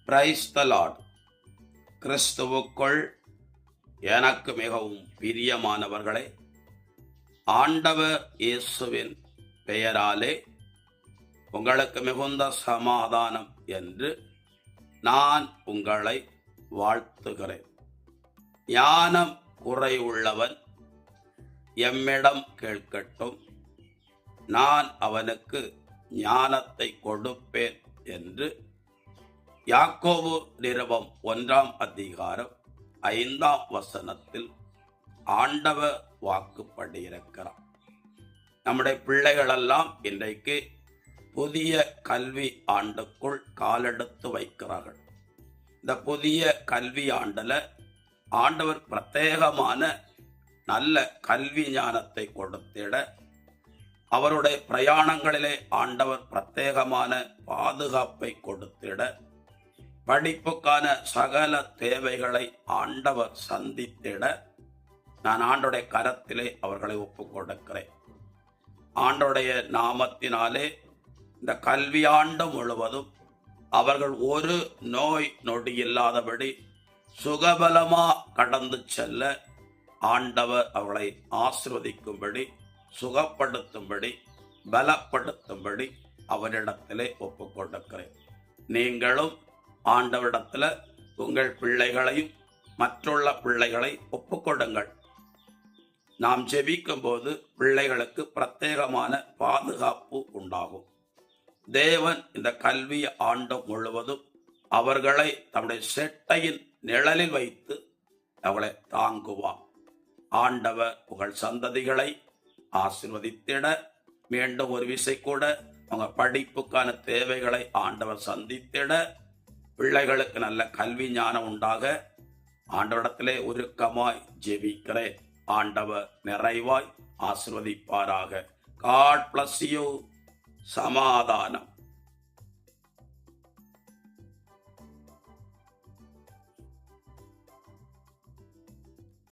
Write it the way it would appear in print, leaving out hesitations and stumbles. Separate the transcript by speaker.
Speaker 1: Praise the Lord. கிறிஸ்துவுக்குள் எனக்கு மிகவும் பிரியமானவர்களே, ஆண்டவர் இயேசுவின் பெயராலே உங்களுக்கு மிகுந்த சமாதானம் என்று நான் உங்களை வாழ்த்துகிறேன். ஞானம் குறைவுள்ளவன் எம்மிடம் கேட்கட்டும், நான் அவனுக்கு ஞானத்தை கொடுப்பேன் என்று யாக்கோபு நிருபம் 1:5 ஆண்டவர் வாக்குப்படி இருக்கிறார். நம்முடைய பிள்ளைகளெல்லாம் இன்றைக்கு புதிய கல்வி ஆண்டுக்குள் காலெடுத்து வைக்கிறார்கள். இந்த புதிய கல்வி ஆண்டில் ஆண்டவர் பிரத்யேகமான நல்ல கல்வி ஞானத்தை கொடுத்திட, அவருடைய பிரயாணங்களிலே ஆண்டவர் பிரத்யேகமான பாதுகாப்பை கொடுத்திட, படிப்புக்கான சகல தேவைகளை ஆண்டவர் சந்தித்திட நான் ஆண்டோடைய கரத்திலே அவர்களை ஒப்புக் கொடுக்கிறேன். ஆண்டோடைய நாமத்தினாலே இந்த கல்வியாண்டு முழுவதும் அவர்கள் ஒரு நோய் நொடி இல்லாதபடி சுகபலமா கடந்து செல்ல ஆண்டவர் அவர்களை ஆசீர்வதிக்கும்படி, சுகப்படுத்தும்படி, பலப்படுத்தும்படி அவரிடத்திலே ஒப்புக் கொடுக்கிறேன். நீங்களும் ஆண்டவரிடத்தில் உங்கள் பிள்ளைகளையும் மற்றுள்ள பிள்ளைகளை ஒப்புக்கொடுங்கள். நாம் ஜெபிக்கும் போது பிள்ளைகளுக்கு பிரத்யேகமான பாதுகாப்பு உண்டாகும். தேவன் இந்த கல்வி ஆண்டு முழுவதும் அவர்களை தம்முடைய செட்டையின் நிழலில் வைத்து அவர்களை தாங்குவார். ஆண்டவர் உங்கள் சந்ததிகளை ஆசீர்வதித்திட, மீண்டும் ஒரு விசை கூட அவங்க படிப்புக்கான தேவைகளை ஆண்டவர் சந்தித்திட, பிள்ளைகளுக்கு நல்ல கல்வி ஞானம் உண்டாக ஆண்டவரிடத்திலே உருக்கமாய் ஜெபிக்கிறேன். ஆண்டவர் நிறைவாய் ஆசீர்வதிப்பாராக. God bless you. சமாதானம்.